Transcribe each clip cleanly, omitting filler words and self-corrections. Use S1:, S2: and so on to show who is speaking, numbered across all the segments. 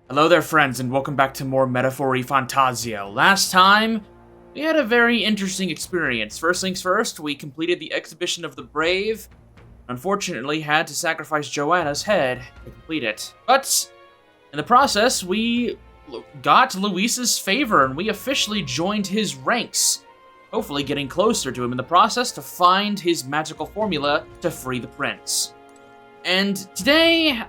S1: Hello there, friends, and welcome back to more Metaphor Fantazio. Last time, we had a very interesting experience. First things first, we completed the Exhibition of the Brave. Unfortunately, had to sacrifice Joanna's head to complete it. But, in the process, we got Luis's favor, and we officially joined his ranks. Hopefully getting closer to him in the process to find his magical formula to free the prince. And today,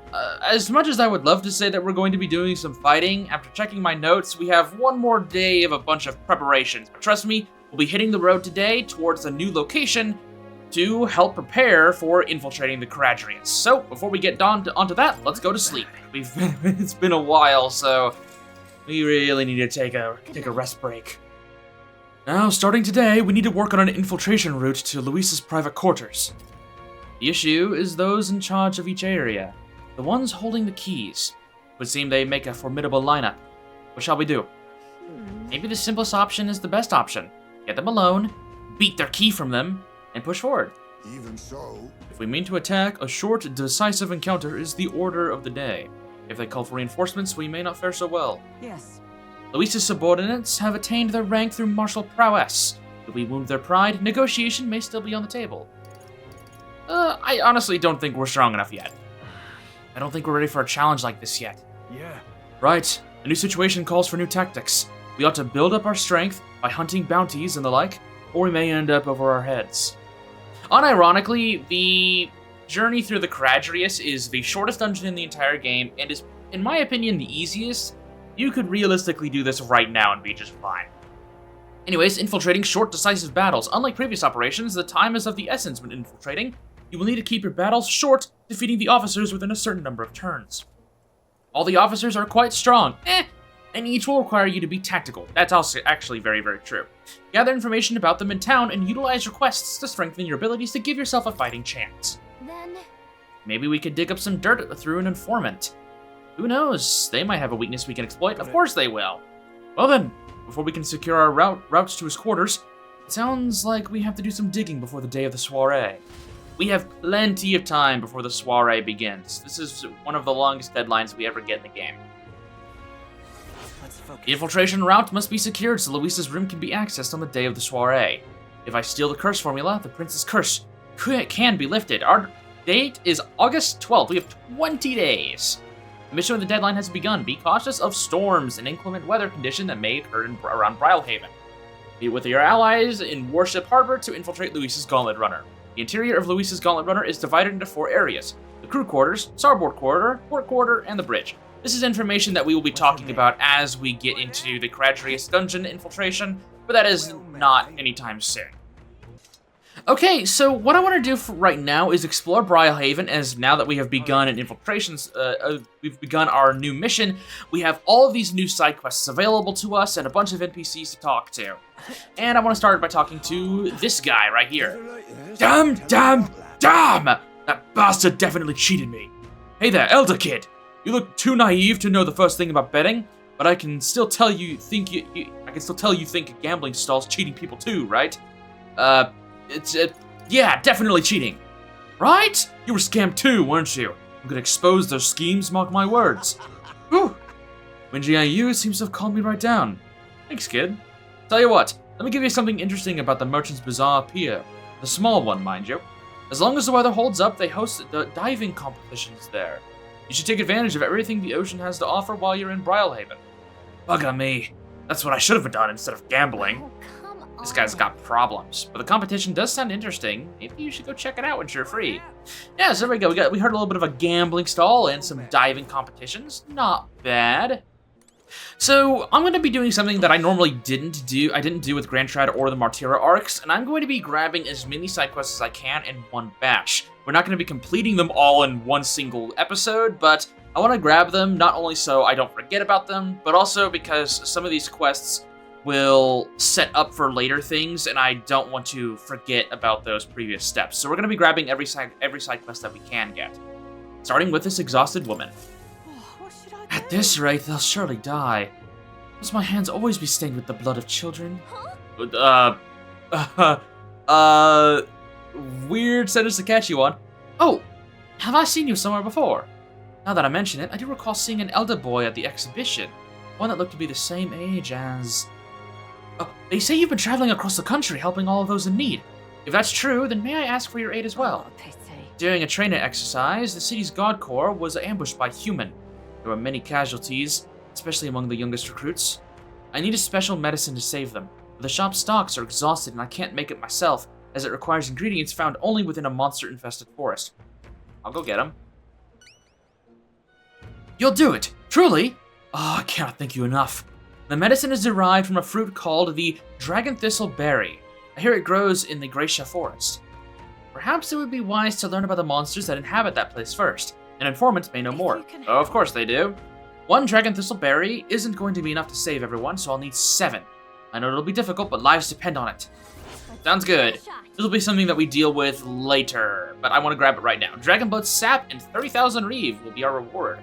S1: as much as I would love to say that we're going to be doing some fighting, after checking my notes, we have one more day of a bunch of preparations. But trust me, we'll be hitting the road today towards a new location to help prepare for infiltrating the Caradrius. So, before we get onto that, let's go to sleep. It's been a while, so we really need to take a rest break. Now, starting today, we need to work on an infiltration route to Luis's private quarters. The issue is those in charge of each area, the ones holding the keys. It would seem they make a formidable lineup. What shall we do? Maybe the simplest option is the best option. Get them alone, beat their key from them, and push forward.
S2: Even so,
S1: If we mean to attack, a short, decisive encounter is the order of the day. If they call for reinforcements, we may not fare so well.
S3: Yes.
S1: Luis's subordinates have attained their rank through martial prowess. If we wound their pride, negotiation may still be on the table. I honestly don't think we're strong enough yet. I don't think we're ready for a challenge like this yet.
S2: yeah.
S1: Right, a new situation calls for new tactics. We ought to build up our strength by hunting bounties and the like, or we may end up over our heads. Unironically, the journey through the Caradrius is the shortest dungeon in the entire game, and is, in my opinion, the easiest. You could realistically do this right now and be just fine. Anyways, infiltrating short, decisive battles. Unlike previous operations, the time is of the essence when infiltrating. You will need to keep your battles short, defeating the officers within a certain number of turns. All the officers are quite strong, and each will require you to be tactical. That's also actually very, very true. Gather information about them in town and utilize your quests to strengthen your abilities to give yourself a fighting chance.
S3: Then,
S1: Maybe we could dig up some dirt through an informant. Who knows? They might have a weakness we can exploit. Of course they will. Well then, before we can secure our routes to his quarters, it sounds like we have to do some digging before the day of the soiree. We have plenty of time before the soiree begins. This is one of the longest deadlines we ever get in the game.
S3: let's focus.
S1: The infiltration route must be secured so Luis's room can be accessed on the day of the soiree. If I steal the curse formula, the prince's curse can be lifted. Our date is August 12th. We have 20 days. The mission of the deadline has begun. Be cautious of storms and inclement weather condition that may occur around Brylehaven. Meet with your allies in Warship Harbor to infiltrate Luis's Gauntlet Runner. The interior of Luis's Gauntlet Runner is divided into 4 areas: the crew quarters, starboard quarter, port quarter, and the bridge. This is information that we will be talking about as we get into the Caradrius dungeon infiltration, but that is not anytime soon. Okay, so what I want to do for right now is explore Brylehaven, as now that we have begun an infiltrations, we've begun our new mission, we have all of these new side quests available to us and a bunch of NPCs to talk to. And I want to start by talking to this guy right here. Damn! That bastard definitely cheated me. Hey there, elder kid. You look too naive to know the first thing about betting, but I can still tell you think a gambling stall's cheating people too, right? Yeah, definitely cheating. Right? You were scammed too, weren't you? I'm gonna expose those schemes, mark my words. Whew. Wingy IU seems to have calmed me right down. Thanks, kid. Tell you what, let me give you something interesting about the Merchant's Bazaar Pier. The small one, mind you. As long as the weather holds up, they host the diving competitions there. You should take advantage of everything the ocean has to offer while you're in Brylehaven. Bugger me. That's what I should have done instead of gambling.
S3: Oh, come on.
S1: This guy's got problems. But the competition does sound interesting. Maybe you should go check it out when you're free. Yeah, so there we go. We heard a little bit of a gambling stall and some diving competitions. Not bad. So, I'm going to be doing something that I normally didn't do. I didn't do with Grand Trad or the Martyra arcs, and I'm going to be grabbing as many side quests as I can in one batch. We're not going to be completing them all in one single episode, but I want to grab them not only so I don't forget about them, but also because some of these quests will set up for later things, and I don't want to forget about those previous steps. So we're going to be grabbing every side quest that we can get, starting with this exhausted woman.
S3: What should I do?
S1: At this rate, they'll surely die. Must my hands always be stained with the blood of children? Weird sentence to catch you on. Oh, have I seen you somewhere before? Now that I mention it, I do recall seeing an elder boy at the exhibition. One that looked to be the same age as... Oh, they say you've been traveling across the country helping all of those in need. If that's true, then may I ask for your aid as well?
S3: Oh, they say.
S1: During a training exercise, the city's guard corps was ambushed by human. There were many casualties, especially among the youngest recruits. I need a special medicine to save them. The shop's stocks are exhausted and I can't make it myself, as it requires ingredients found only within a monster-infested forest. I'll go get them. You'll do it! Truly? Oh, I cannot thank you enough. The medicine is derived from a fruit called the dragon thistle berry. I hear it grows in the Gracia forest. Perhaps it would be wise to learn about the monsters that inhabit that place first. An informant may know more. Oh, of course they do. One dragon thistle berry isn't going to be enough to save everyone, so I'll need 7. I know it'll be difficult, but lives depend on it. Sounds good. This will be something that we deal with later, but I want to grab it right now. Dragon Blood Sap and 30,000 Reeve will be our reward.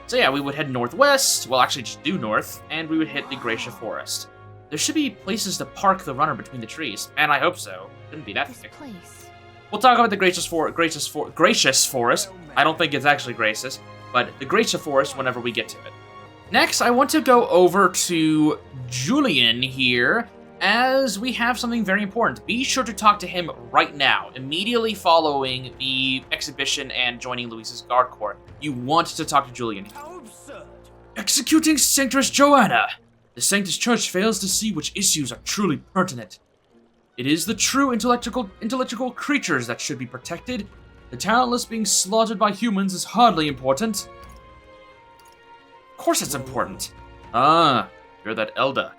S1: So yeah, we would head northwest, well actually just due north, and we would hit the Gracia Forest. There should be places to park the runner between the trees, and I hope so. Shouldn't be that thick. We'll talk about the Gracious Forest. I don't think it's actually gracious, but the Gracia Forest whenever we get to it. Next, I want to go over to Julian here, as we have something very important. Be sure to talk to him right now, immediately following the exhibition and joining Luis's guard corps. You want to talk to Julian.
S2: How absurd!
S1: Executing Sanctress Joanna! The Sanctus Church fails to see which issues are truly pertinent. It is the true intellectual creatures that should be protected. The talentless being slaughtered by humans is hardly important. Of course it's important. Ah, you're that Elda.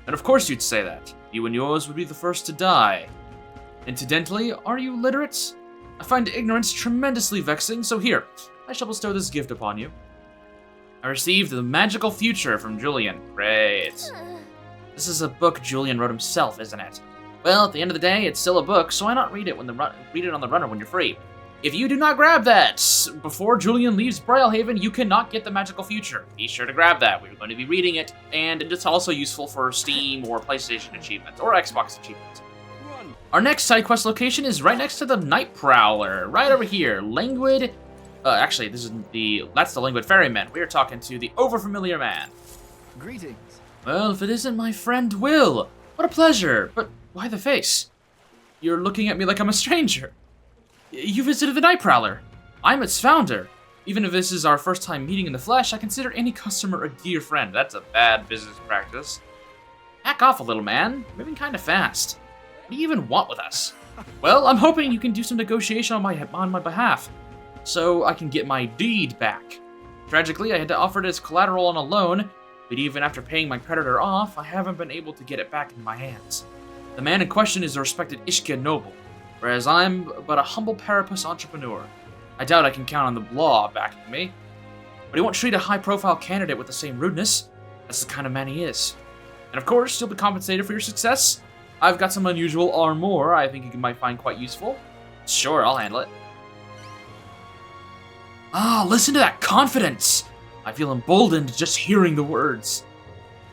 S1: And of course you'd say that. You and yours would be the first to die. Incidentally, are you literate? I find ignorance tremendously vexing, so here, I shall bestow this gift upon you. I received the magical future from Julian. Great. This is a book Julian wrote himself, isn't it? Well, at the end of the day, it's still a book, so why not read it on the runner when you're free? If you do not grab that before Julian leaves Brylehaven, you cannot get the magical future. Be sure to grab that. We're going to be reading it, and it's also useful for Steam or PlayStation achievements or Xbox achievements. Our next side quest location is right next to the Night Prowler, right over here. Languid. Actually, that's the Languid Ferryman. We are talking to the overfamiliar man.
S2: Greetings.
S1: Well, if it isn't my friend Will, what a pleasure. But why the face? You're looking at me like I'm a stranger. You visited the Night Prowler. I'm its founder. Even if this is our first time meeting in the flesh, I consider any customer a dear friend. That's a bad business practice. Back off a little, man. You're moving kind of fast. What do you even want with us? Well, I'm hoping you can do some negotiation on my behalf, so I can get my deed back. Tragically, I had to offer it as collateral on a loan, but even after paying my creditor off, I haven't been able to get it back in my hands. The man in question is a respected Ishkia noble, whereas I'm but a humble parapus entrepreneur. I doubt I can count on the law backing me. But he won't treat a high-profile candidate with the same rudeness. That's the kind of man he is. And of course, you'll be compensated for your success. I've got some unusual armor I think you might find quite useful. Sure, I'll handle it. Ah, listen to that confidence! I feel emboldened just hearing the words.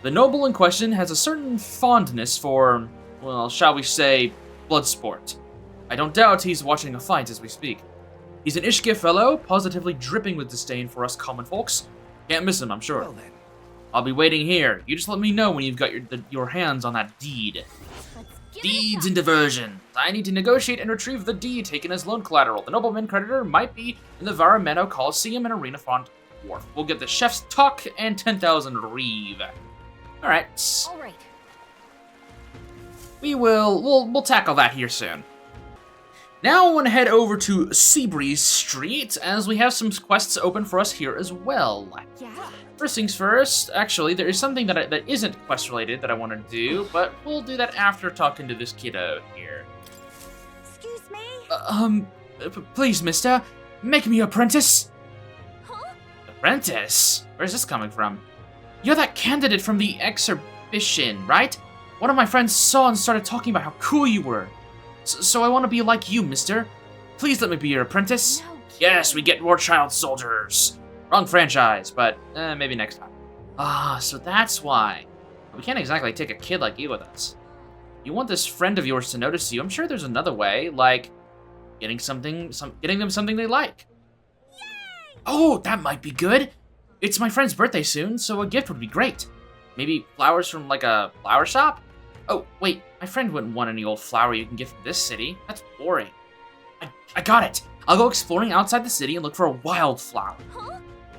S1: The noble in question has a certain fondness for, well, shall we say, blood sport. I don't doubt he's watching a fight as we speak. He's an Ishkia fellow, positively dripping with disdain for us common folks. Can't miss him, I'm sure.
S2: Well then.
S1: I'll be waiting here. You just let me know when you've got your hands on that deed. Deeds and diversion. I need to negotiate and retrieve the deed taken as loan collateral. The nobleman creditor might be in the Varameno Coliseum and Arena Front Wharf. We'll get the chef's tuck and 10,000 reeve. Alright.
S3: Alright.
S1: We'll tackle that here soon. Now I want to head over to Seabreeze Street, as we have some quests open for us here as well.
S3: Yeah.
S1: First things first, actually, there is something that isn't quest-related that I want to do, but we'll do that after talking to this kiddo here.
S3: Excuse me?
S1: Please, mister, make me your apprentice.
S3: Huh?
S1: Apprentice? Where's this coming from? You're that candidate from the exhibition, right? One of my friends saw and started talking about how cool you were. So I want to be like you, mister. Please let me be your apprentice.
S3: No
S1: Yes, we get more child soldiers. Wrong franchise, but maybe next time. Ah, so that's why. We can't exactly take a kid like you with us. You want this friend of yours to notice you. I'm sure there's another way, like getting them something they like.
S3: Yay!
S1: Oh, that might be good. It's my friend's birthday soon, so a gift would be great. Maybe flowers from, like, a flower shop? Oh, wait, my friend wouldn't want any old flower you can get from this city. That's boring. I got it. I'll go exploring outside the city and look for a wildflower.
S3: Huh?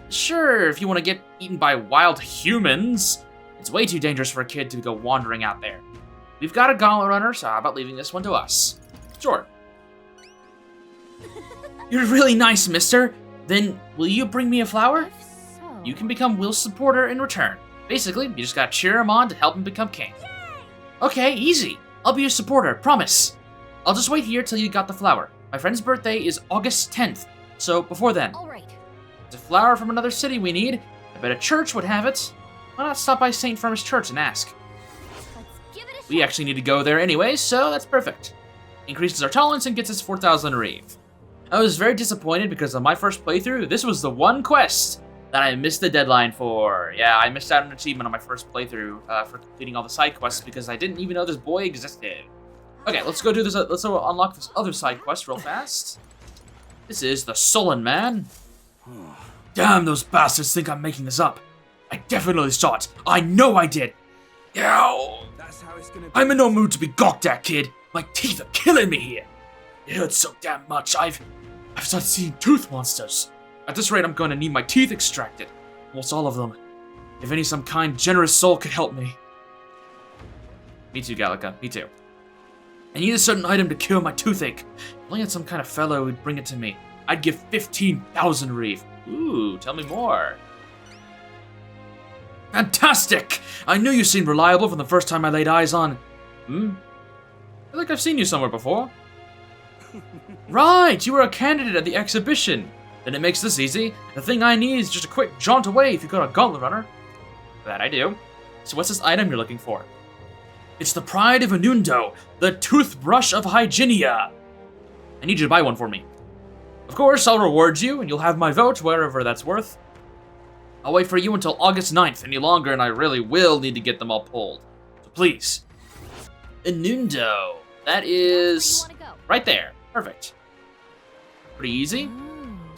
S1: Sure, if you want to get eaten by wild humans. It's way too dangerous for a kid to go wandering out there. We've got a gauntlet runner, so how about leaving this one to us? Sure. You're really nice, mister. Then, will you bring me a flower?
S3: If so...
S1: You can become Will's supporter in return. Basically, you just gotta cheer him on to help him become king.
S3: Yay!
S1: Okay, easy. I'll be your supporter, promise. I'll just wait here till you got the flower. My friend's birthday is August 10th, so before then.
S3: All right.
S1: It's a flower from another city we need. I bet a church would have it. Why not stop by St. Firmus Church and ask?
S3: Let's give it a
S1: We
S3: shot.
S1: actually need to go there anyway, so that's perfect. Increases our tolerance and gets us 4,000 Reeve. I was very disappointed because on my first playthrough, this was the one quest that I missed the deadline for. Yeah, I missed out on an achievement on my first playthrough for completing all the side quests because I didn't even know this boy existed. Okay, let's go do this. Let's go unlock this other side quest real fast. This is the Sullen Man. Damn, those bastards think I'm making this up. I definitely saw it. I know I did. Yow.
S2: That's how it's gonna be.
S1: I'm in no mood to be gawked at, kid. My teeth are killing me here. It hurts so damn much. I've started seeing tooth monsters. At this rate, I'm going to need my teeth extracted. Almost all of them. If any some kind, generous soul could help me. Me too, Gallica. Me too. I need a certain item to cure my toothache. If only had some kind of fellow who'd bring it to me. I'd give 15,000 Reeve. Ooh, tell me more. Fantastic! I knew you seemed reliable from the first time I laid eyes on... I feel like I've seen you somewhere before. Right, you were a candidate at the exhibition. Then it makes this easy. The thing I need is just a quick jaunt away if you've got a gauntlet runner. That I do. So what's this item you're looking for? It's the pride of Inundo, the toothbrush of Hygienia. I need you to buy one for me. Of course, I'll reward you, and you'll have my vote wherever that's worth. I'll wait for you until August 9th. Any longer, and I really will need to get them all pulled. So please. Inundo. That is...
S3: Where do you wanna go?
S1: right there. Perfect. Pretty easy.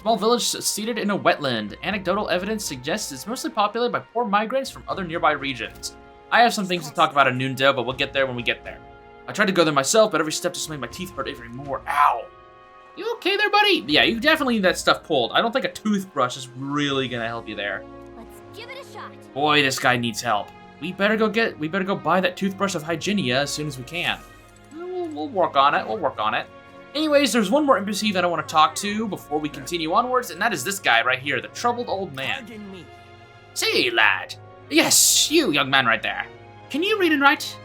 S1: Small village seated in a wetland. Anecdotal evidence suggests it's mostly populated by poor migrants from other nearby regions. I have some things to talk about in Inundo, but we'll get there when we get there. I tried to go there myself, but every step just made my teeth hurt even more. Ow. You okay there, buddy? Yeah, you definitely need that stuff pulled. I don't think a toothbrush is really gonna help you there.
S3: Let's give it a shot.
S1: Boy, this guy needs help. We better go buy that toothbrush of Hygienia as soon as we can. We'll work on it. We'll work on it. Anyways, there's one more NPC that I want to talk to before we continue onwards, and that is this guy right here, the troubled old man.
S2: Pardon me.
S1: Say, lad. Yes, you young man right there. Can you read and write?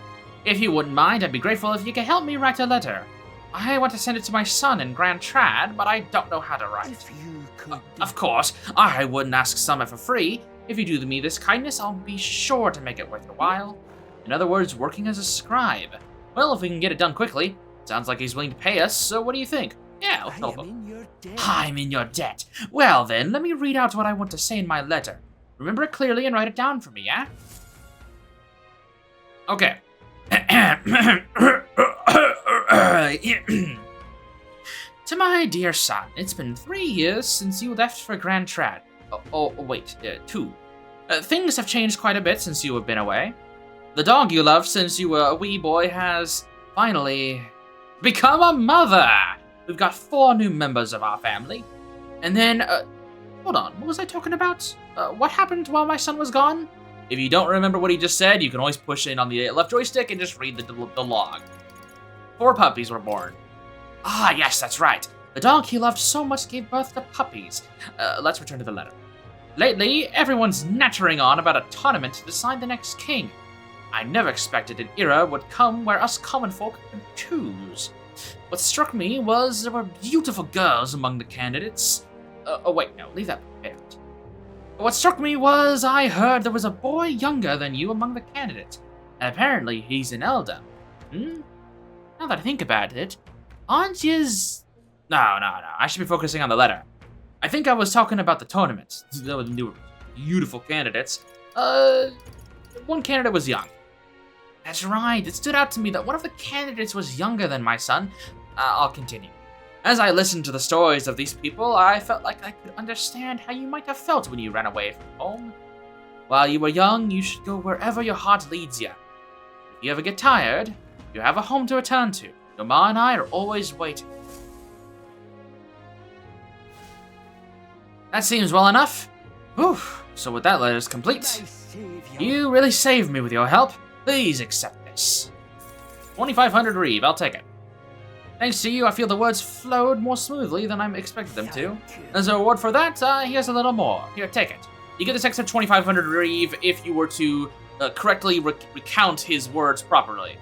S1: If you wouldn't mind, I'd be grateful if you could help me write a letter. I want to send it to my son in Grand Trad, but I don't know how to write.
S2: If you could
S1: Of course, I wouldn't ask Summit for free. If you do me this kindness, I'll be sure to make it worth your while. In other words, working as a scribe. Well, if we can get it done quickly. Sounds like he's willing to pay us, so what do you think? Yeah, I'll
S2: I
S1: help
S2: am
S1: him.
S2: in your debt.
S1: I'm in your debt. Well then, let me read out what I want to say in my letter. Remember it clearly and write it down for me, yeah? Okay. To my dear son, it's been 3 years since you left for Grand Trad. Wait, 2. Things have changed quite a bit since you have been away. The dog you loved since you were a wee boy has finally become a mother. We've got 4 new members of our family. And then, hold on, what was I talking about? What happened while my son was gone? If you don't remember what he just said, you can always push in on the left joystick and just read the log. 4 puppies were born. Ah, yes, that's right. The dog he loved so much gave birth to puppies. Let's return to the letter. Lately, everyone's nattering on about a tournament to decide the next king. I never expected an era would come where us common folk could choose. What struck me was there were beautiful girls among the candidates. Wait, no, leave that prepared. What struck me was I heard there was a boy younger than you among the candidates, and apparently he's an elder. Now that I think about it, aren't yous... No, I should be focusing on the letter. I think I was talking about the tournament. There were new, beautiful candidates. One candidate was young. That's right, it stood out to me that one of the candidates was younger than my son. I'll continue. As I listened to the stories of these people, I felt like I could understand how you might have felt when you ran away from home. While you were young, you should go wherever your heart leads you. If you ever get tired, you have a home to return to. Your ma and I are always waiting. That seems well enough. Whew. So with that letter's complete. You really saved me with your help. Please accept this. 2,500 Reeve, I'll take it. Thanks to you, I feel the words flowed more smoothly than I expected them to. As a reward for that, here's a little more. Here, take it. You get this extra 2,500 Reeve if you were to correctly recount his words properly.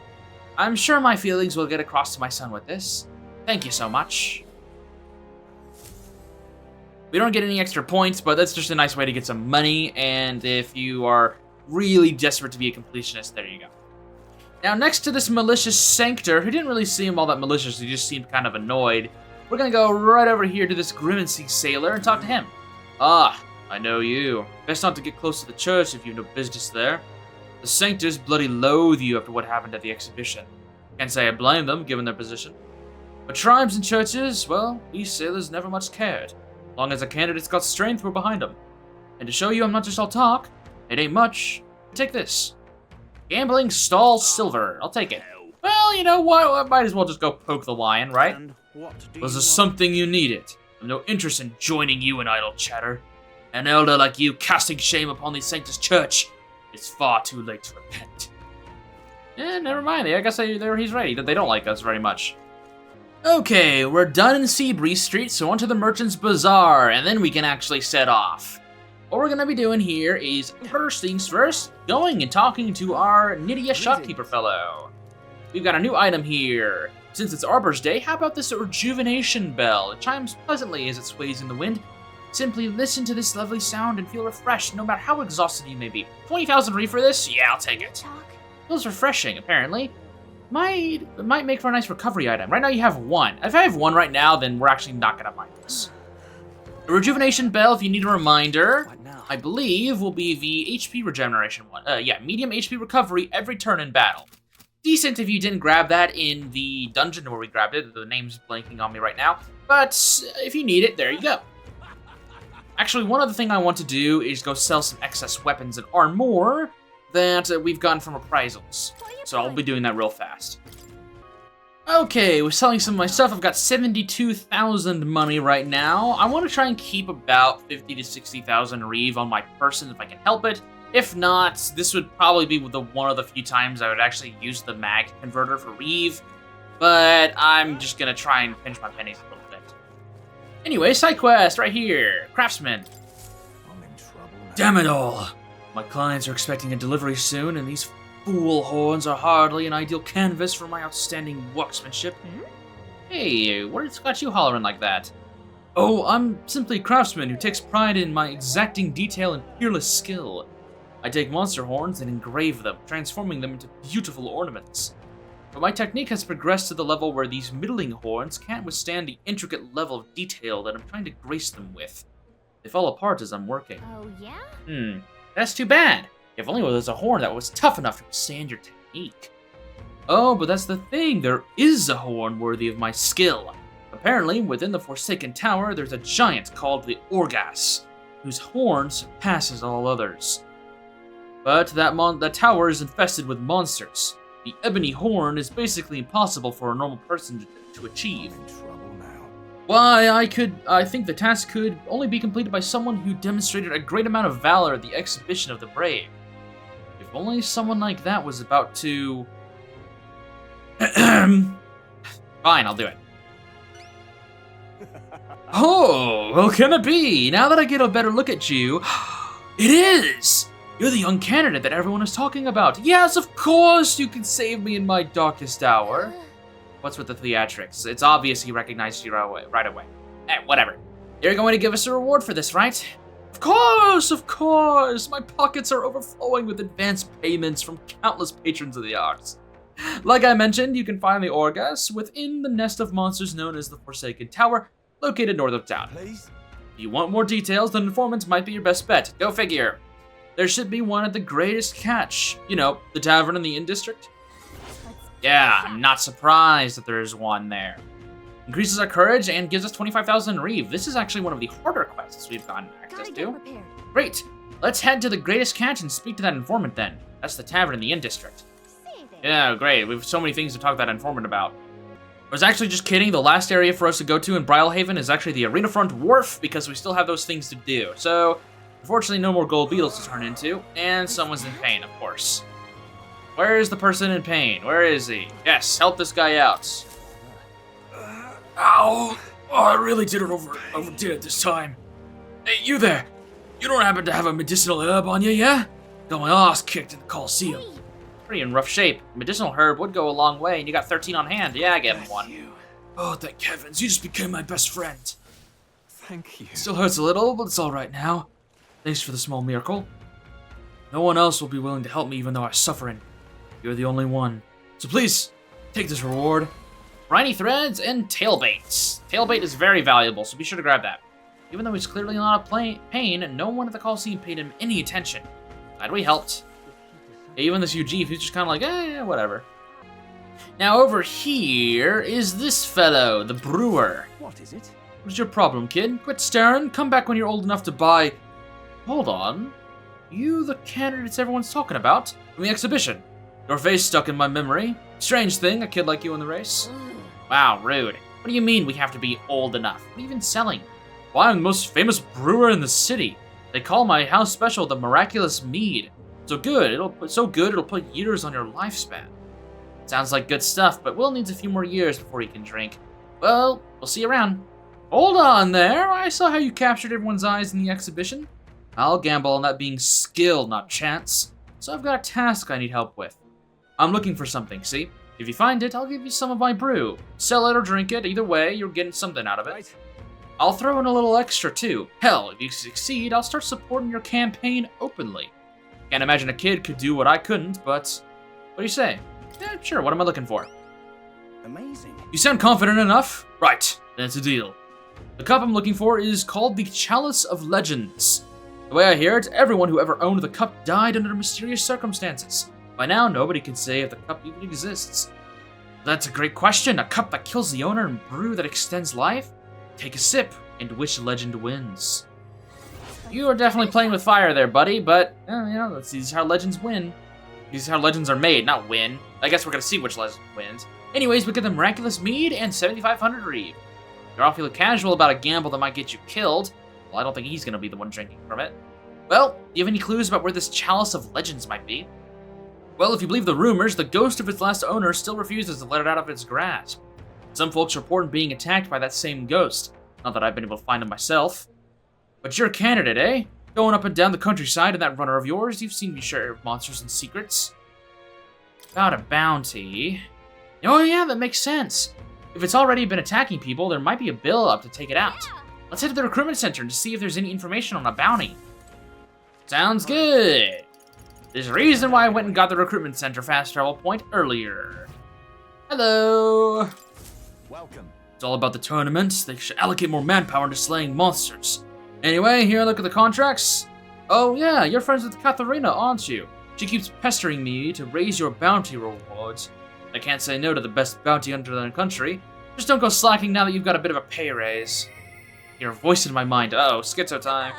S1: I'm sure my feelings will get across to my son with this. Thank you so much. We don't get any extra points, but that's just a nice way to get some money, and if you are really desperate to be a completionist, there you go. Now, next to this malicious sanctor, who didn't really seem all that malicious, he just seemed kind of annoyed, we're gonna go right over here to this Grimacy sailor and talk to him. Ah, I know you. Best not to get close to the church if you've no business there. The sanctors bloody loathe you after what happened at the exhibition. Can't say I blame them, given their position. But tribes and churches, well, these sailors never much cared. As long as a candidate's got strength, we're behind them. And to show you I'm not just all talk, it ain't much. Take this. Gambling stall silver. I'll take it. Well, you know what? I might as well just go poke the lion, right? Was this something you needed? I've no interest in joining you in idle chatter. An elder like you casting shame upon the Sanctus Church. It's far too late to repent. Eh, never mind. I guess he's right. They don't like us very much. Okay, we're done in Seabree Street, so onto the Merchant's Bazaar, and then we can actually set off. What we're gonna be doing here is, first things first, going and talking to our Nydia shopkeeper fellow. We've got a new item here. Since it's Arbor's Day, how about this rejuvenation bell? It chimes pleasantly as it sways in the wind. Simply listen to this lovely sound and feel refreshed no matter how exhausted you may be. 20,000 Reeve for this? Yeah, I'll take it. Feels refreshing, apparently. It might make for a nice recovery item. Right now you have one. If I have one right now, then we're actually not gonna mind this. The rejuvenation bell, if you need a reminder, I believe will be the HP regeneration one. Yeah, medium HP recovery every turn in battle. Decent if you didn't grab that in the dungeon where we grabbed it. The name's blanking on me right now. But if you need it, there you go. Actually, one other thing I want to do is go sell some excess weapons and armor that we've gotten from reprisals. So I'll be doing that real fast. Okay, we're selling some of my stuff. I've got 72,000 money right now. I want to try and keep about 50 to 60,000 Reeve on my person if I can help it. If not, this would probably be one of the few times I would actually use the mag converter for Reeve. But I'm just going to try and pinch my pennies a little bit. Anyway, side quest right here. Craftsman.
S2: I'm in trouble now.
S1: Damn it all. My clients are expecting a delivery soon, and these fool horns are hardly an ideal canvas for my outstanding workmanship. Hey, what's got you hollering like that? Oh, I'm simply a craftsman who takes pride in my exacting detail and peerless skill. I take monster horns and engrave them, transforming them into beautiful ornaments. But my technique has progressed to the level where these middling horns can't withstand the intricate level of detail that I'm trying to grace them with. They fall apart as I'm working.
S3: Oh, yeah?
S1: That's too bad. If only there was a horn that was tough enough to withstand your technique. Oh, but that's the thing. There is a horn worthy of my skill. Apparently, within the Forsaken Tower, there's a giant called the Orgas, whose horn surpasses all others. But that tower is infested with monsters. The ebony horn is basically impossible for a normal person to achieve.
S2: I'm in trouble now.
S1: Why, I think the task could only be completed by someone who demonstrated a great amount of valor at the exhibition of the brave. If only someone like that was about to... Fine, I'll do it. Oh, well, can it be? Now that I get a better look at you, it is! You're the young candidate that everyone is talking about. Yes, of course you can save me in my darkest hour. What's with the theatrics? It's obvious he recognized you right away. Whatever. You're going to give us a reward for this, right? Of course, of course. My pockets are overflowing with advance payments from countless patrons of the arts. Like I mentioned, you can find the Orgas within the nest of monsters known as the Forsaken Tower, located north of town.
S2: Please?
S1: If you want more details, then informants might be your best bet. Go figure. There should be one at the Greatest Catch. You know, the tavern in the Inn District. Yeah, I'm not surprised that there's one there. Increases our courage and gives us 25,000 reeve. This is actually one of the harder quests we've gotten access
S3: Gotta
S1: to.
S3: get prepared.
S1: Great. Let's head to the greatest catch and speak to that informant then. That's the tavern in the Inn District.
S3: Say there.
S1: Yeah, great. We have so many things to talk to that informant about. I was actually just kidding. The last area for us to go to in Brylehaven is actually the Arena Front Wharf because we still have those things to do. So, unfortunately, no more gold beetles to turn into, and someone's in pain, of course. Where is the person in pain? Where is he? Yes, help this guy out. Ow! Oh, I really overdid it this time. Hey, you there! You don't happen to have a medicinal herb on you, yeah? Got my ass kicked in the Coliseum.
S3: Hey,
S1: Pretty in rough shape. Medicinal herb would go a long way, and you got 13 on hand. Yeah, I gave him one. Oh, thank heavens, you just became my best friend.
S2: Thank you.
S1: Still hurts a little, but it's alright now. Thanks for the small miracle. No one else will be willing to help me even though I'm suffering. You're the only one. So please, take this reward. Briny threads and tailbaits. Tailbait is very valuable, so be sure to grab that. Even though he's clearly in a lot of pain, no one at the Coliseum paid him any attention. Glad we helped. Even this Eugene, he's just kind of like, yeah, whatever. Now over here is this fellow, the brewer.
S2: What is it?
S1: What's your problem, kid? Quit staring. Come back when you're old enough to buy... Hold on. You the candidates everyone's talking about from the exhibition. Your face stuck in my memory. Strange thing, a kid like you in the race. Wow, rude. What do you mean we have to be old enough? What are you even selling? Why, I'm the most famous brewer in the city. They call my house special the Miraculous Mead. So good, it'll put years on your lifespan. Sounds like good stuff, but Will needs a few more years before he can drink. Well, we'll see you around. Hold on there, I saw how you captured everyone's eyes in the exhibition. I'll gamble on that being skill, not chance. So I've got a task I need help with. I'm looking for something, see? If you find it, I'll give you some of my brew. Sell it or drink it, either way, you're getting something out of it.
S2: Right.
S1: I'll throw in a little extra too. Hell, if you succeed, I'll start supporting your campaign openly. Can't imagine a kid could do what I couldn't, but what do you say? Yeah, sure, what am I looking for?
S2: Amazing.
S1: You sound confident enough? Right, then it's a deal. The cup I'm looking for is called the Chalice of Legends. The way I hear it, everyone who ever owned the cup died under mysterious circumstances. By now, nobody can say if the cup even exists. That's a great question. A cup that kills the owner and brew that extends life? Take a sip, and which legend wins? You are definitely playing with fire there, buddy, but, this is how legends win. This is how legends are made, not win. I guess we're gonna see which legend wins. Anyways, we get the Miraculous Mead and 7,500 reeve. You're awfully casual about a gamble that might get you killed. Well, I don't think he's gonna be the one drinking from it. Well, do you have any clues about where this Chalice of Legends might be? Well, if you believe the rumors, the ghost of its last owner still refuses to let it out of its grasp. Some folks report being attacked by that same ghost. Not that I've been able to find him myself. But you're a candidate, eh? Going up and down the countryside in that runner of yours, you've seen me share monsters and secrets. About a bounty. Oh yeah, that makes sense. If it's already been attacking people, there might be a bill up to take it out. Let's head to the recruitment center to see if there's any information on a bounty. Sounds good. There's a reason why I went and got the recruitment center fast travel point earlier. Hello.
S2: Welcome.
S1: It's all about the tournaments. They should allocate more manpower into slaying monsters. Anyway, here, look at the contracts. Oh yeah, you're friends with Katharina, aren't you? She keeps pestering me to raise your bounty rewards. I can't say no to the best bounty hunter in the country. Just don't go slacking now that you've got a bit of a pay raise. You're a voice in my mind. Uh-oh, schizo time.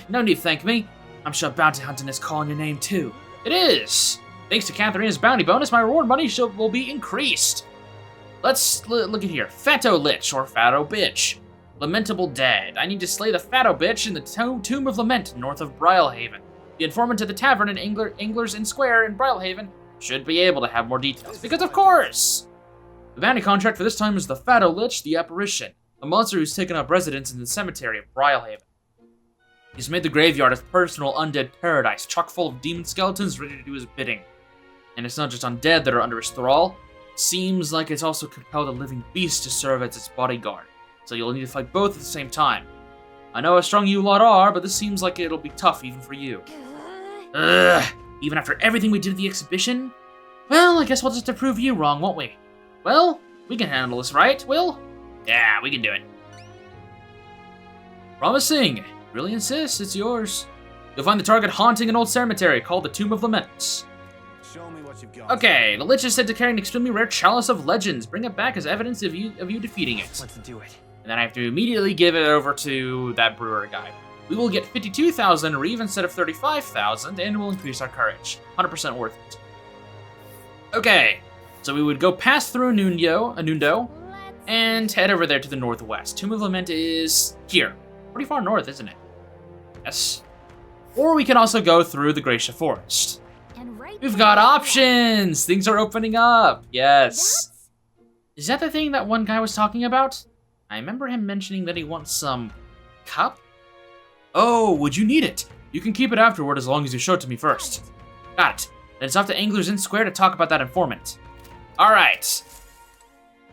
S1: No need to thank me. I'm sure bounty hunting is calling your name too. It is! Thanks to Katharina's bounty bonus, my reward money will be increased. Let's look at here. Fatto Lich, or Fatto Bitch. Lamentable dead. I need to slay the Fatto Bitch in the Tomb of Lament, north of Brylehaven. The informant at the tavern in Anglers Inn Square in Brylehaven should be able to have more details, because of course! The bounty contract for this time is the Fatto Lich, the Apparition, a monster who's taken up residence in the cemetery of Brylehaven. He's made the graveyard his personal undead paradise, chock full of demon skeletons ready to do his bidding. And it's not just undead that are under his thrall. Seems like it's also compelled a living beast to serve as its bodyguard, so you'll need to fight both at the same time. I know how strong you lot are, but this seems like it'll be tough even for you. Ugh, even after everything we did at the exhibition? Well, I guess we'll just have to prove you wrong, won't we? Well, we can handle this, right, Will? Yeah, we can do it. Promising. Really insist, it's yours. You'll find the target haunting an old cemetery called the Tomb of Laments.
S2: Show me what what you've got.
S1: Okay, the Lich is said to carry an extremely rare Chalice of Legends. Bring it back as evidence of you defeating it.
S2: Let's do it.
S1: And then I have to immediately give it over to that brewer guy. We will get 52,000 Reeve instead of 35,000, and we'll increase our courage. 100% worth it. Okay, so we would go past through Anundo,
S3: Let's
S1: and head over there to the northwest. Tomb of Lament is here. Pretty far north, isn't it? Yes. Or we can also go through the Gracia Forest.
S3: and right
S1: We've
S3: there.
S1: got options! Things are opening up. Yes.
S3: That's
S1: Is that the thing that one guy was talking about? I remember him mentioning that he wants some cup? Oh, would you need it? You can keep it afterward as long as you show it to me first. Got it. Then it's off to Angler's Inn Square to talk about that informant. Alright.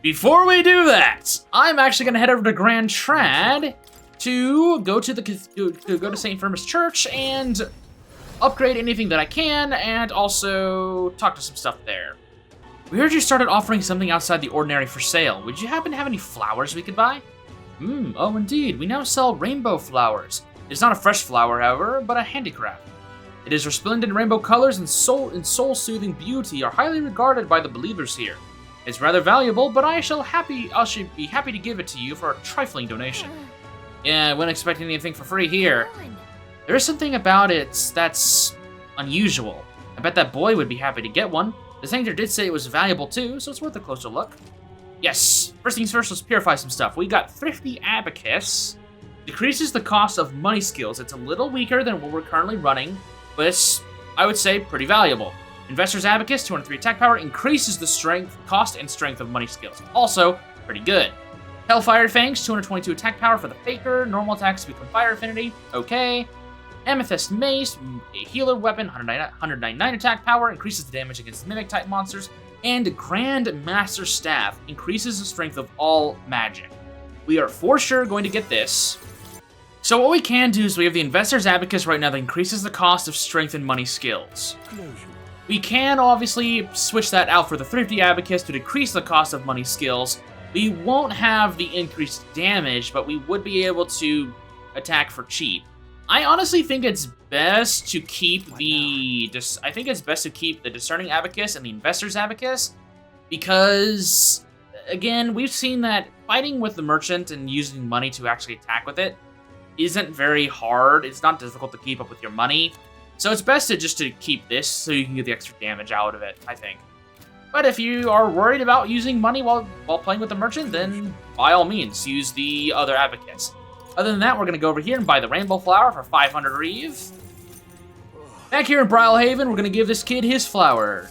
S1: Before we do that, I'm actually going to head over to Grand Trad to go to St. Firmus Church and upgrade anything that I can, and also talk to some stuff there. We heard you started offering something outside the ordinary for sale. Would you happen to have any flowers we could buy? Oh indeed, we now sell rainbow flowers. It's not a fresh flower, however, but a handicraft. It is resplendent rainbow colors and soul-soothing beauty are highly regarded by the believers here. It's rather valuable, but I should be happy to give it to you for a trifling donation. Yeah, I wasn't expecting anything for free here.
S3: fun.
S1: There is something about it that's unusual. I bet that boy would be happy to get one. The sanctor did say it was valuable too, so it's worth a closer look. Yes, first things first, let's purify some stuff. We got Thrifty Abacus. Decreases the cost of money skills. It's a little weaker than what we're currently running, but it's, I would say, pretty valuable. Investor's Abacus, 203 attack power, increases the strength, cost, and strength of money skills. Also, pretty good. Hellfire Fangs, 222 attack power for the Faker. Normal attacks become fire affinity. Okay. Amethyst Mace, a healer weapon, 199 attack power, increases the damage against Mimic-type monsters. And Grand Master Staff, increases the strength of all magic. We are for sure going to get this. So what we can do is we have the Investor's Abacus right now that increases the cost of strength and money skills. We can obviously switch that out for the Thrifty Abacus to decrease the cost of money skills. We won't have the increased damage, but we would be able to attack for cheap. I honestly think it's best to keep the Discerning Abacus and the Investor's Abacus, because, again, we've seen that fighting with the merchant and using money to actually attack with it isn't very hard. It's not difficult to keep up with your money. So it's best to keep this so you can get the extra damage out of it, I think. But if you are worried about using money while playing with the merchant, then by all means, use the other Abacus. Other than that, we're going to go over here and buy the Rainbow Flower for 500 Reeve. Back here in Brylehaven, we're going to give this kid his flower.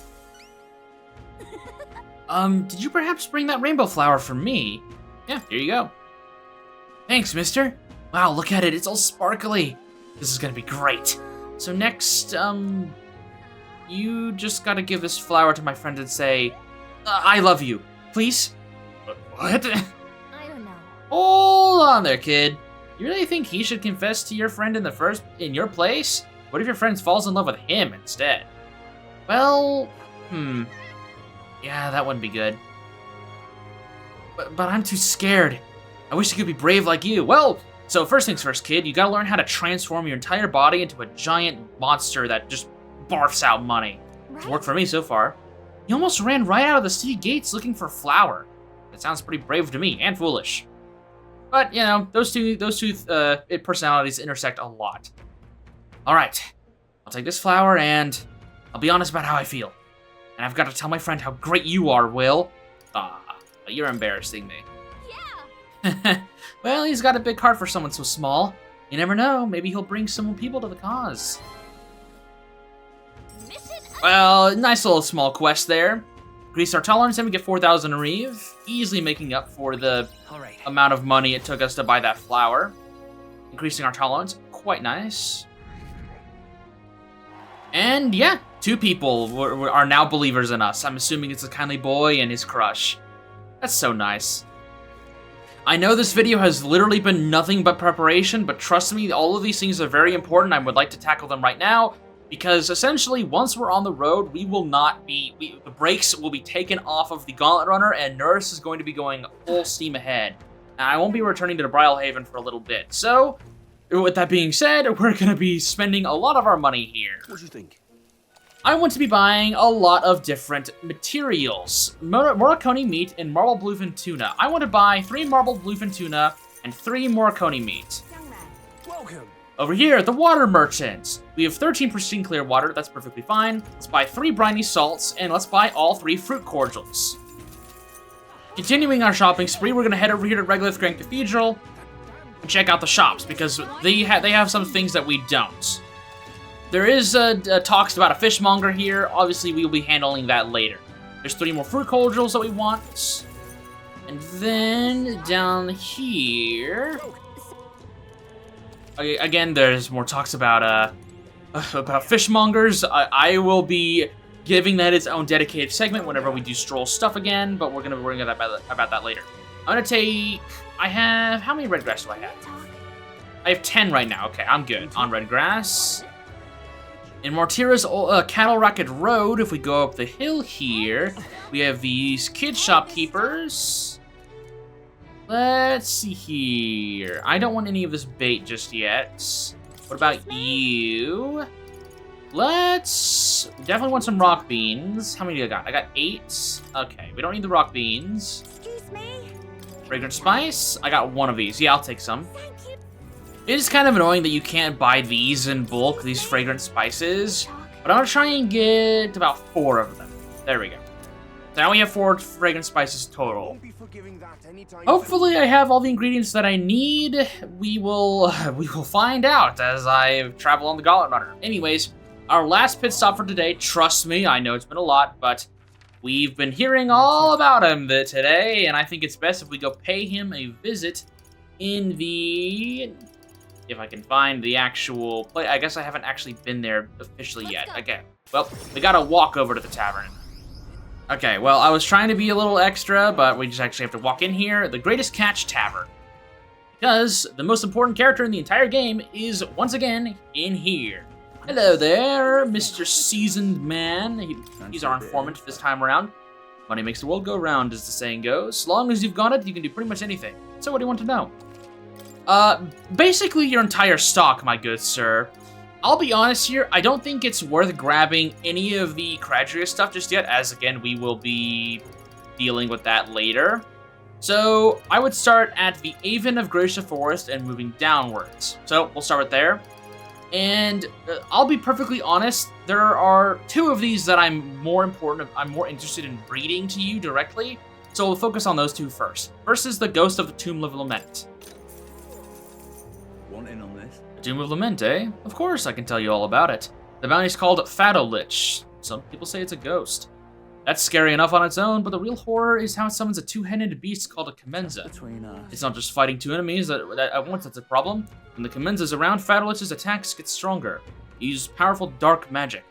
S1: Did you perhaps bring that Rainbow Flower for me? Yeah, here you go. Thanks, mister. Wow, look at it. It's all sparkly. This is going to be great. So next, you just got to give this flower to my friend and say, I love you. Please? What?
S3: I don't know.
S1: Hold on there, kid. You really think he should confess to your friend in your place? What if your friend falls in love with him instead? Well, yeah, that wouldn't be good. But I'm too scared. I wish I could be brave like you. Well, so first things first, kid, you gotta learn how to transform your entire body into a giant monster that just barfs out money. It's worked for me so far. You almost ran right out of the city gates looking for flour. That sounds pretty brave to me, and foolish. But, you know, those two personalities intersect a lot. Alright, I'll take this flower and I'll be honest about how I feel. And I've got to tell my friend how great you are, Will. You're embarrassing me.
S3: Yeah.
S1: Well, he's got a big heart for someone so small. You never know, maybe he'll bring some people to the cause.
S3: Mission
S1: Well, nice little small quest there. Increase our tolerance and we get 4,000 Reeve, easily making up for the amount of money it took us to buy that flower. Increasing our tolerance, quite nice. And yeah, 2 people are now believers in us. I'm assuming it's a kindly boy and his crush. That's so nice. I know this video has literally been nothing but preparation, but trust me, all of these things are very important. I would like to tackle them right now, because essentially, once we're on the road, we will not be... the brakes will be taken off of the Gauntlet Runner, and Nurse is going to be going full steam ahead. And I won't be returning to the Brylehaven for a little bit. So, with that being said, we're going to be spending a lot of our money here.
S2: What do you think?
S1: I want to be buying a lot of different materials. Morocone meat and marble bluefin tuna. I want to buy 3 marble bluefin tuna and 3 Morocone meat.
S2: Welcome.
S1: Over here, the water merchant. We have 13 pristine clear water, that's perfectly fine. Let's buy 3 briny salts, and let's buy all 3 fruit cordials. Continuing our shopping spree, we're gonna head over here to Regolith Grand Cathedral and check out the shops, because they have some things that we don't. There is talks about a fishmonger here. Obviously, we will be handling that later. There's 3 more fruit cordials that we want. And then down here... Again, there's more talks about fishmongers. I will be giving that its own dedicated segment whenever we do stroll stuff again, but we're gonna worry about that later. I'm gonna take... how many red grass do I have? I have 10 right now. Okay, I'm good on red grass. In Mortira's Cattle Racket Road, if we go up the hill here, we have these kid shopkeepers. Let's see here. I don't want any of this bait just yet. What about you? Let's... definitely want some rock beans. How many do I got? I got 8. Okay, we don't need the rock beans.
S3: Excuse me.
S1: Fragrant spice. I got 1 of these. Yeah, I'll take some.
S3: Thank you.
S1: It is kind of annoying that you can't buy these in bulk, these fragrant spices. But I'm gonna try and get about 4 of them. There we go. So now we have 4 fragrant spices total. Hopefully I have all the ingredients that I need. We will find out as I travel on the Gauntlet Runner. Anyways, our last pit stop for today, trust me, I know it's been a lot, but we've been hearing all about him today, and I think it's best if we go pay him a visit in the... if I can find the actual place. I guess I haven't actually been there officially yet. Okay, well, we gotta walk over to the tavern. Okay, well, I was trying to be a little extra, but we just actually have to walk in here. The Greatest Catch Tavern. Because the most important character in the entire game is, once again, in here. Hello there, Mr. Seasoned Man. He's our informant this time around. Money makes the world go round, as the saying goes. As long as you've got it, you can do pretty much anything. So what do you want to know? Basically your entire stock, my good sir. I'll be honest here, I don't think it's worth grabbing any of the Cradria stuff just yet, as again, we will be dealing with that later. So, I would start at the Avon of Gracia Forest and moving downwards. So, we'll start right there. And I'll be perfectly honest, there are 2 of these that I'm more interested in breeding to you directly. So, we'll focus on those 2 first. First is the Ghost of the Tomb of Lament.
S2: Want in on this?
S1: Tomb of Lament, eh? Of course, I can tell you all about it. The bounty's called Fadolich. Some people say it's a ghost. That's scary enough on its own, but the real horror is how it summons a 2-handed beast called a Commenza. It's not just fighting 2 enemies at once that's a problem. When the Commenza's around, Fadolich's attacks get stronger. He uses powerful dark magic.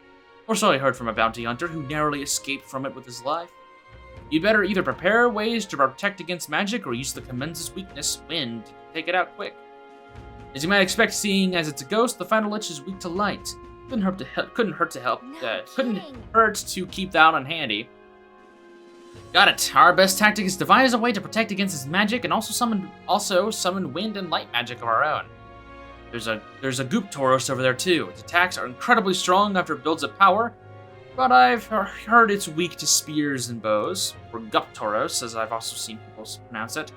S1: Or so I heard from a bounty hunter who narrowly escaped from it with his life. You better either prepare ways to protect against magic or use the Commenza's weakness, wind, to take it out quick. As you might expect, seeing as it's a ghost, the Fadolich is weak to light. Couldn't hurt to keep that on handy. Got it. Our best tactic is devise a way to protect against his magic and also summon wind and light magic of our own. There's a Goop Tauros over there too. Its attacks are incredibly strong after it builds up power, but I've heard it's weak to spears and bows, or Gup Tauros, as I've also seen people pronounce it.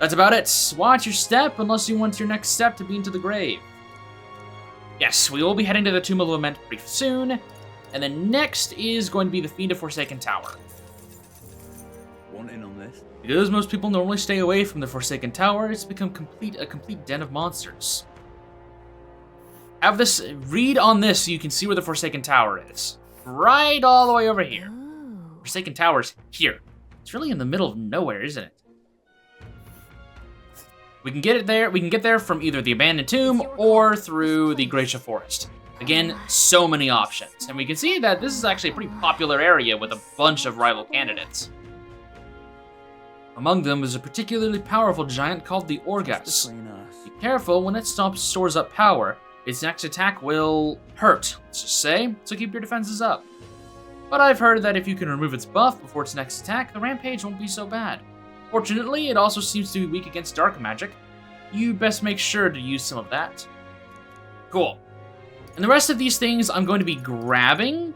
S1: That's about it. Watch your step, unless you want your next step to be into the grave. Yes, we will be heading to the Tomb of Lament pretty soon, and then next is going to be the Fiend of Forsaken Tower.
S2: Want in on this?
S1: Because most people normally stay away from the Forsaken Tower, it's become a complete den of monsters. Have this, read on this so you can see where the Forsaken Tower is. Right all the way over here.
S3: Ooh.
S1: Forsaken Tower's here. It's really in the middle of nowhere, isn't it? We can get there from either the Abandoned Tomb or through the Gracia Forest. Again, so many options. And we can see that this is actually a pretty popular area with a bunch of rival candidates. Among them is a particularly powerful giant called the Orgas. Be careful when it stores up power. Its next attack will hurt, let's just say, so keep your defenses up. But I've heard that if you can remove its buff before its next attack, the rampage won't be so bad. Fortunately, it also seems to be weak against dark magic. You best make sure to use some of that. Cool. And the rest of these things I'm going to be grabbing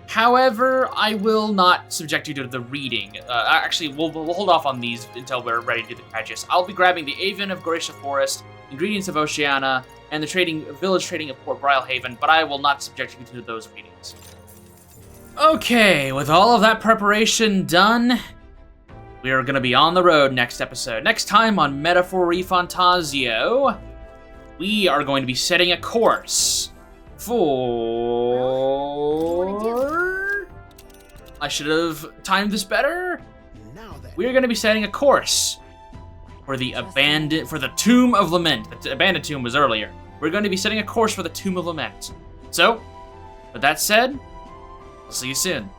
S1: However, I will not subject you to the reading. Actually, we'll hold off on these until we're ready to do the digest. I'll be grabbing the Avon of Goretia Forest, ingredients of Oceania, and the village trading of Port Brylehaven, but I will not subject you to those readings. Okay, with all of that preparation done, we are going to be on the road next episode. Next time on Metaphory Fantazio, we are going to be setting a course for... I should have timed this better. We are going to be setting a course for the Tomb of Lament. The abandoned tomb was earlier. We're going to be setting a course for the Tomb of Lament. So, with that said, I'll see you soon.